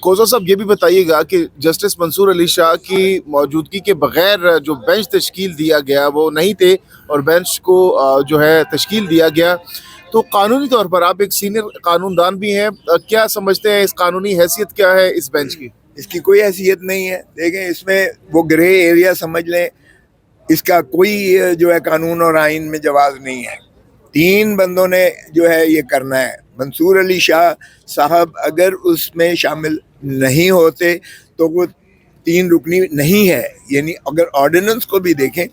Quasi साहब ये भी बताइएगा कि जस्टिस मंसूर अली शाह की मौजूदगी के बगैर जो बेंच तश्कील दिया गया वो नहीं थे और बेंच को जो है तश्कील दिया गया, तो कानूनी तौर पर आप एक सीनियर कानूनदान भी हैं, क्या समझते हैं इस कानूनी हैसियत क्या है इस बेंच की? इसकी कोई हैसियत नहीं है। देखें, इसमें वो ग्रे एरिया समझ लें, इसका कोई जो है कानून और आइन में जवाज नहीं है। 3 बंदों ने जो है ये करना है। मंसूर अली शाह साहब अगर उसमें शामिल नहीं होते तो वो 3 रुकनी नहीं है। यानी अगर ऑर्डिनेंस को भी देखें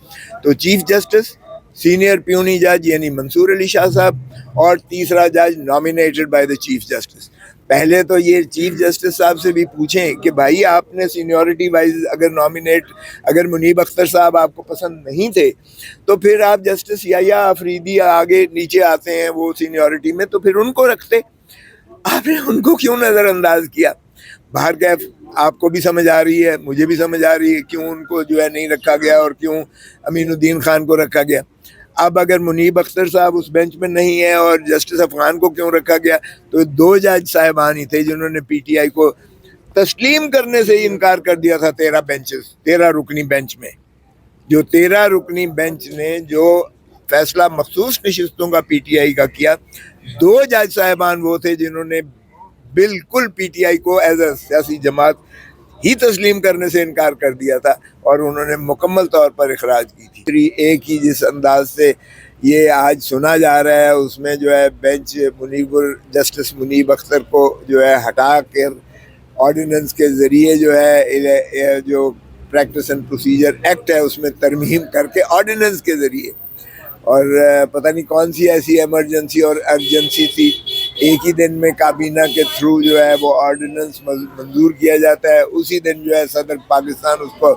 तो चीफ जस्टिस, सीनियर प्यूनी जज यानी मंसूर अली शाह साहब और तीसरा जज nominated by the chief justice. पहले तो ये चीफ जस्टिस साहब से भी पूछें कि भाई आपने सीनियरिटी वाइज अगर मुनीब अख्तर साहब आपको पसंद नहीं थे तो फिर आप जस्टिस या अफरीदी आगे नीचे आते हैं वो सीनियरिटी में, तो फिर उनको रखते। आपने उनको क्यों नज़रअंदाज किया? बाहर का आपको भी समझ आ रही है, मुझे भी समझ आ रही है क्यों उनको जो है नहीं रखा गया और क्यों अमीनुद्दीन खान को रखा गया। अब अगर मुनीब अख्तर साहब उस बेंच में नहीं है और जस्टिस अफगान को क्यों रखा गया, तो 2 जज साहिबान ही थे जिन्होंने पीटीआई को तस्लीम करने से ही इनकार कर दिया था 13 रुकनी बेंच में। जो 13 रुकनी बेंच ने जो फैसला मखसूस नशिस्तों का पीटीआई का किया, 2 जज साहिबान वो थे जिन्होंने बिल्कुल पीटीआई को एज अ सियासी जमात ही तस्लीम करने से इनकार कर दिया था और उन्होंने मुकम्मल तौर पर इखराज की थी। एक ही जिस अंदाज से ये आज सुना जा रहा है उसमें जो है बेंच जस्टिस मुनीब अख्तर को जो है हटा कर ऑर्डिनेंस के ज़रिए जो है जो प्रैक्टिस एंड प्रोसीजर एक्ट है उसमें तरमीम करके ऑर्डिनेंस के ज़रिए, और पता नहीं कौन सी ऐसी इमरजेंसी और अर्जेंसी थी, एक ही दिन में काबीना के थ्रू जो है वो ऑर्डिनेंस मंजूर किया जाता है। उसी दिन जो है सदर पाकिस्तान उसको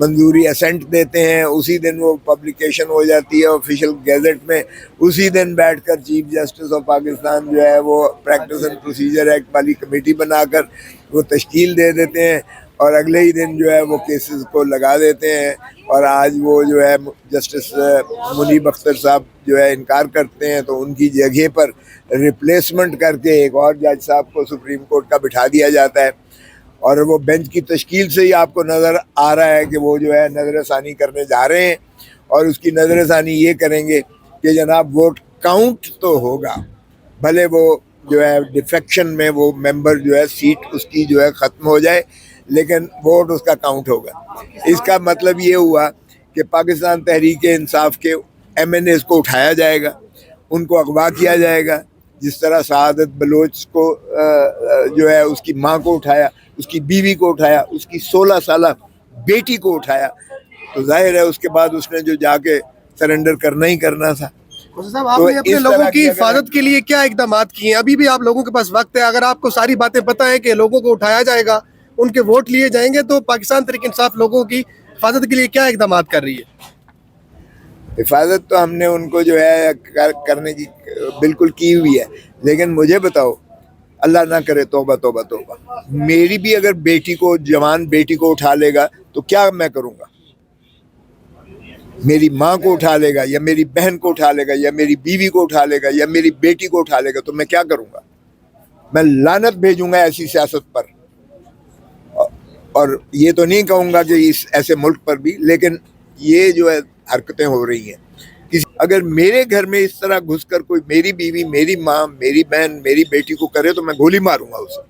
मंजूरी असेंट देते हैं, उसी दिन वो पब्लिकेशन हो जाती है ऑफिशियल गैजेट में। उसी दिन बैठकर चीफ जस्टिस ऑफ पाकिस्तान जो है वो प्रैक्टिस एंड प्रोसीजर एक्ट वाली कमेटी बनाकर वो तश्कील दे देते हैं और अगले ही दिन जो है वो केसेस को लगा देते हैं। और आज वो जो है जस्टिस मुनीब अख्तर साहब जो है इनकार करते हैं तो उनकी जगह पर रिप्लेसमेंट करके एक और जज साहब को सुप्रीम कोर्ट का बिठा दिया जाता है। और वो बेंच की तश्कील से ही आपको नज़र आ रहा है कि वो जो है नज़रसानी करने जा रहे हैं और उसकी नज़रसानी ये करेंगे कि जनाब वोट काउंट तो होगा, भले वो जो है डिफेक्शन में वो मेंबर जो है सीट उसकी जो है ख़त्म हो जाए, लेकिन वोट उसका काउंट होगा। इसका मतलब ये हुआ कि पाकिस्तान तहरीक इंसाफ के MNAs को उठाया जाएगा, उनको अगवा किया जाएगा, जिस तरह सआदत बलोच को जो है उसकी माँ को उठाया, उसकी बीवी को उठाया, उसकी 16 साल बेटी को उठाया, तो जाहिर है उसके बाद उसने जो जाके सरेंडर करना ही करना था। साहब, आपने अपने लोगों की हिफाजत के लिए क्या इकदाम किए हैं? अभी भी आप लोगों के पास वक्त है, अगर आपको सारी बातें पता है कि लोगों को उठाया जाएगा, उनके वोट लिए जाएंगे, तो पाकिस्तान तहरीक इंसाफ लोगों की हिफाजत के लिए क्या इकदाम कर रही है? हिफाजत तो हमने उनको जो है करने की बिल्कुल की हुई है, लेकिन मुझे बताओ, अल्लाह ना करे, तौबा तौबा तौबा, मेरी भी अगर बेटी को, जवान बेटी को उठा लेगा तो क्या मैं करूँगा? मेरी माँ को उठा लेगा या मेरी बहन को उठा लेगा या मेरी बीवी को उठा लेगा या मेरी बेटी को उठा लेगा, तो मैं क्या करूँगा? मैं लानत भेजूँगा ऐसी सियासत पर। और ये तो नहीं कहूँगा कि इस ऐसे मुल्क पर भी, लेकिन ये जो है हरकतें हो रही हैं। अगर मेरे घर में इस तरह घुसकर कोई मेरी बीवी, मेरी माँ, मेरी बहन, मेरी बेटी को करे तो मैं गोली मारूंगा उसे।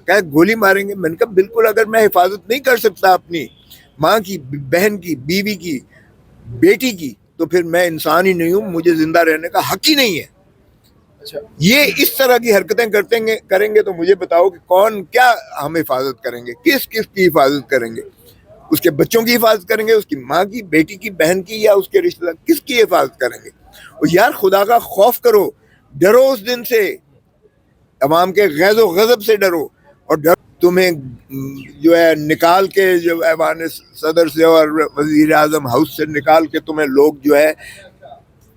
क्या गोली मारेंगे? मैंने कहा बिल्कुल, अगर मैं हिफाजत नहीं कर सकता अपनी माँ की, बहन की, बीवी की, बेटी की, तो फिर मैं इंसान ही नहीं हूँ, मुझे जिंदा रहने का हक ही नहीं है। अच्छा, ये इस तरह की हरकतें करेंगे तो मुझे बताओ कि कौन, क्या हम हिफाजत करेंगे? किस की हिफाजत करेंगे? उसके बच्चों की हिफाजत करेंगे, उसकी माँ की, बेटी की, बहन की, या उसके रिश्तेदार, किसकी हिफाजत करेंगे? और यार खुदा का खौफ करो, डरो उस दिन से, अवाम के गैज़ो गज़ब से डरो। और डर तुम्हें जो है निकाल के, जो ऐवान सदर से और वज़ीर आज़म हाउस से निकाल के तुम्हें लोग जो है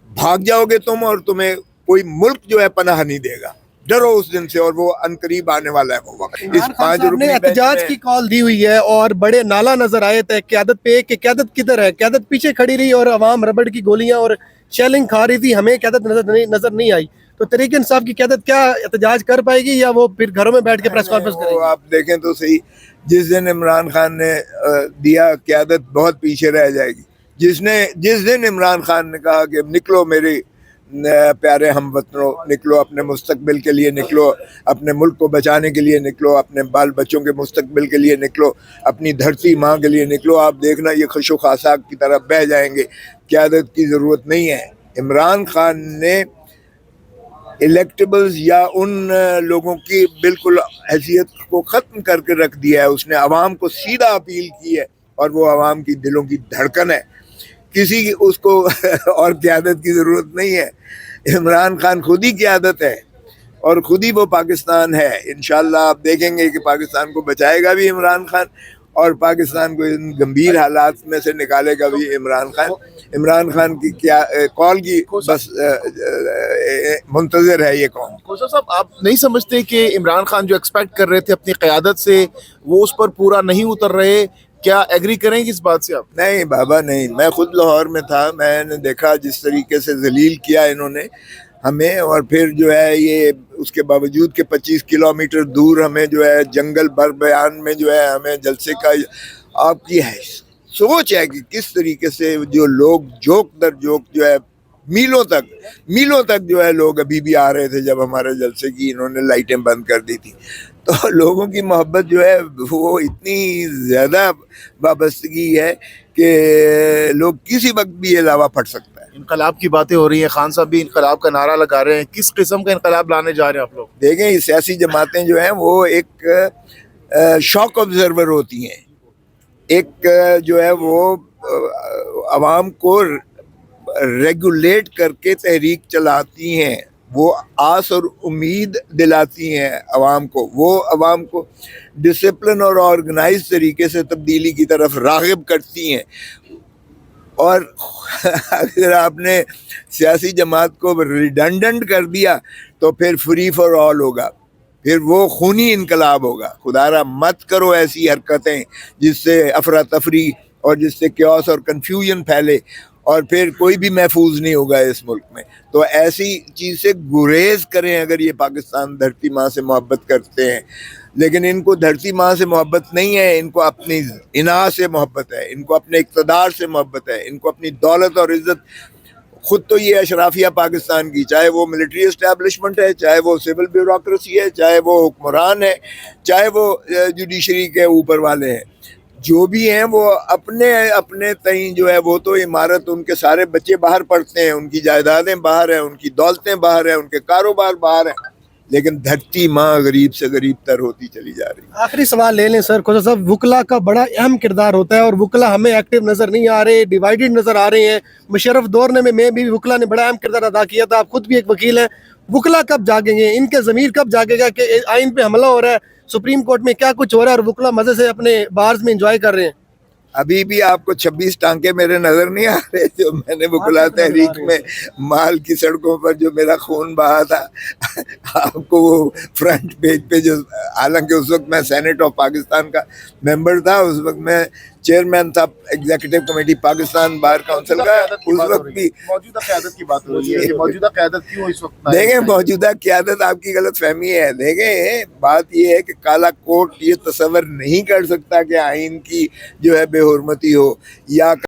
भाग जाओगे तुम, और तुम्हें कोई मुल्क जो है पनाह नहीं देगा। डरो उस दिन से, और वो अनकरीब आने वाला है वो वक्त। इस 5 रुपये एहतजाज की कॉल दी हुई है और बड़े नाला नजर आए थे क़यादत पे कि क़यादत किधर है? क़यादत पीछे खड़ी रही और अवाम रबड़ की गोलियां और शेलिंग खा रही थी, हमें क़यादत नजर नहीं आई। تو تحریک انصاف کی قیادت کیا احتجاج کر پائے گی یا وہ پھر گھروں میں بیٹھ کے پریس کانفرنس کرے گی؟ آپ دیکھیں تو صحیح، جس دن عمران خان نے دیا قیادت بہت پیچھے رہ جائے گی. جس دن عمران خان نے کہا کہ نکلو میرے پیارے ہم وطنوں، نکلو اپنے مستقبل کے لیے، نکلو اپنے ملک کو بچانے کے لیے، نکلو اپنے بال بچوں کے مستقبل کے لیے، نکلو اپنی دھرتی ماں کے لیے نکلو، آپ دیکھنا یہ خش و خاشاک کی طرح بہہ جائیں گے. قیادت کی ضرورت نہیں ہے. عمران خان نے الیکٹیبلز یا ان لوگوں کی بالکل حیثیت کو ختم کر کے رکھ دیا ہے. اس نے عوام کو سیدھا اپیل کی ہے اور وہ عوام کی دلوں کی دھڑکن ہے. کسی کی اس کو اور قیادت کی ضرورت نہیں ہے. عمران خان خود ہی قیادت ہے اور خود ہی وہ پاکستان ہے. انشاءاللہ آپ دیکھیں گے کہ پاکستان کو بچائے گا بھی عمران خان اور پاکستان کو ان گمبھیر حالات میں سے نکالے گا بھی عمران خان. عمران خان کی کیا کال کی بس منتظر ہے یہ قوم. کوثر صاحب، آپ نہیں سمجھتے کہ عمران خان جو ایکسپیکٹ کر رہے تھے اپنی قیادت سے وہ اس پر پورا نہیں اتر رہے؟ کیا ایگری کریں گے اس بات سے آپ؟ نہیں بابا نہیں، میں خود لاہور میں تھا، میں نے دیکھا جس طریقے سے ذلیل کیا انہوں نے ہمیں، اور پھر جو ہے یہ اس کے باوجود کہ 25 کلومیٹر دور ہمیں جو ہے جنگل بر بیان میں جو ہے ہمیں جلسے کا آپ کی ہے سوچ ہے کہ کس طریقے سے جو لوگ جوک در جوک جو ہے میلوں تک جو ہے لوگ ابھی بھی آ رہے تھے جب ہمارے جلسے کی انہوں نے لائٹیں بند کر دی تھی. تو لوگوں کی محبت جو ہے وہ اتنی زیادہ وابستگی ہے کہ لوگ کسی وقت بھی یہ لاوا پھٹ سکتا ہے. انقلاب کی باتیں ہو رہی ہیں، خان صاحب بھی انقلاب کا نعرہ لگا رہے ہیں. کس قسم کا انقلاب لانے جا رہے ہیں آپ لوگ؟ دیکھیں یہ سیاسی جماعتیں جو ہیں وہ ایک شاک آبزرور ہوتی ہیں. ایک جو ہے وہ عوام کو ریگولیٹ کر کے تحریک چلاتی ہیں، وہ آس اور امید دلاتی ہیں عوام کو، وہ عوام کو ڈسپلن اور آرگنائز طریقے سے تبدیلی کی طرف راغب کرتی ہیں. اور اگر آپ نے سیاسی جماعت کو ریڈنڈنٹ کر دیا تو پھر فری فار آل ہوگا، پھر وہ خونی انقلاب ہوگا. خدا را مت کرو ایسی حرکتیں جس سے افراتفری اور جس سے کیوس اور کنفیوژن پھیلے اور پھر کوئی بھی محفوظ نہیں ہوگا اس ملک میں. تو ایسی چیز سے گریز کریں اگر یہ پاکستان دھرتی ماں سے محبت کرتے ہیں. لیکن ان کو دھرتی ماں سے محبت نہیں ہے، ان کو اپنی اناء سے محبت ہے، ان کو اپنے اقتدار سے محبت ہے، ان کو اپنی دولت اور عزت. خود تو یہ اشرافیہ پاکستان کی، چاہے وہ ملٹری اسٹیبلشمنٹ ہے، چاہے وہ سول بیوروکریسی ہے، چاہے وہ حکمران ہے، چاہے وہ جوڈیشری کے اوپر والے ہیں، جو بھی ہیں وہ اپنے تئیں جو ہے وہ تو عمارت، ان کے سارے بچے باہر پڑھتے ہیں، ان کی جائیدادیں باہر ہیں، ان کی دولتیں باہر ہیں، ان کے کاروبار باہر ہیں، لیکن دھرتی ماں غریب سے غریب تر ہوتی چلی جا رہی ہے. آخری سوال لے لیں سر. کوثر صاحب، وکلا کا بڑا اہم کردار ہوتا ہے اور وکلا ہمیں ایکٹیو نظر نہیں آ رہے، ڈیوائیڈڈ نظر آ رہے ہیں. مشرف دور میں بھی وکلا نے بڑا اہم کردار ادا کیا تھا. آپ خود بھی ایک وکیل ہیں. وکلا کب جاگیں گے؟ ان کے ضمیر کب جاگے گا کہ آئین پہ حملہ ہو رہا ہے، سپریم کورٹ میں کیا کچھ ہو رہا ہے اور وکلا مزے سے اپنے بارز میں انجوائے کر رہے ہیں؟ ابھی بھی آپ کو 26 ٹانکے میرے نظر نہیں آ رہے جو میں نے وکلا تحریک میں مال کی سڑکوں پر جو میرا خون بہا تھا. آپ کو وہ فرنٹ پیج پہ جو، حالانکہ اس وقت میں سینٹ آف پاکستان کا ممبر تھا، اس وقت میں چیئرمین تھا executive committee Pakistan bar council کا، اس وقت بھی موجودہ قیادت کی بات ہو رہی ہے کہ موجودہ قیادت کیوں اس وقت؟ دیکھیں موجودہ قیادت آپ کی غلط فہمی ہے. دیکھیں بات یہ ہے کہ کالا کوٹ یہ تصور نہیں کر سکتا کہ آئین کی جو ہے بے حرمتی ہو یا